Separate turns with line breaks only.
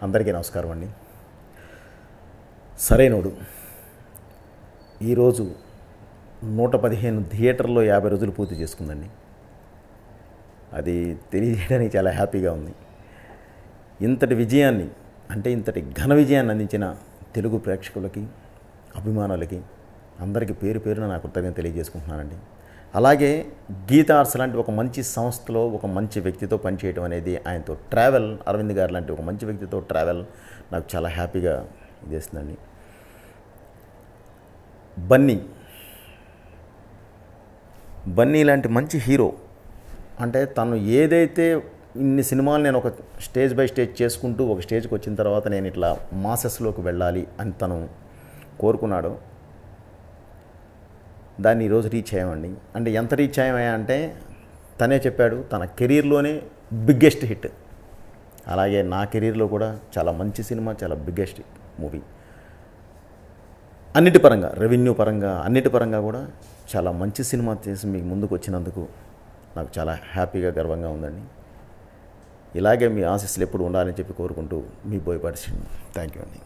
అందరికీ నమస్కారం అండి. సరైనోడు ఈరోజు 115 థియేటర్లో 50 రోజులు పూర్తి చేసుకుందండి. అది తెలియజేయడానికి చాలా హ్యాపీగా ఉంది. ఇంతటి విజయాన్ని ఇంతటి ఘన విజయాన్ని అందించిన తెలుగు ప్రేక్షకులకి, అభిమానులకి అందరికీ పేరు పేరున నా కృతజ్ఞతలు తెలియజేసుకుంటున్నానండి. అలాగే గీతా ఆర్ట్స్ లాంటి ఒక మంచి సంస్థలో ఒక మంచి వ్యక్తితో పనిచేయడం అనేది, ఆయనతో ట్రావెల్, అరవింద్ గారు లాంటి ఒక మంచి వ్యక్తితో ట్రావెల్ నాకు చాలా హ్యాపీగా చేస్తుందండి. బన్నీ లాంటి మంచి హీరో తను ఏదైతే ఇన్ని సినిమాలు నేను ఒక స్టేజ్ బై స్టేజ్ చేసుకుంటూ ఒక స్టేజ్కి వచ్చిన తర్వాత నేను ఇట్లా మాసెస్లోకి వెళ్ళాలి అని తను కోరుకున్నాడో దాన్ని ఈరోజు రీచ్ అయ్యామండి. ఎంత రీచ్ అయ్యామయ్యా అంటే తనే చెప్పాడు, తన కెరీర్లోనే బిగ్గెస్ట్ హిట్. అలాగే నా కెరీర్లో కూడా చాలా మంచి సినిమా, చాలా బిగ్గెస్ట్ మూవీ. అన్నిటి పరంగా, రెవెన్యూ పరంగా, అన్నిటి పరంగా కూడా చాలా మంచి సినిమా చేసి మీకు ముందుకు వచ్చినందుకు నాకు చాలా హ్యాపీగా, గర్వంగా ఉందండి. ఇలాగే మీ ఆశీస్సులు ఎప్పుడు ఉండాలని చెప్పి కోరుకుంటూ మీ బోయపాటి శ్రీను. థ్యాంక్ యూ అండి.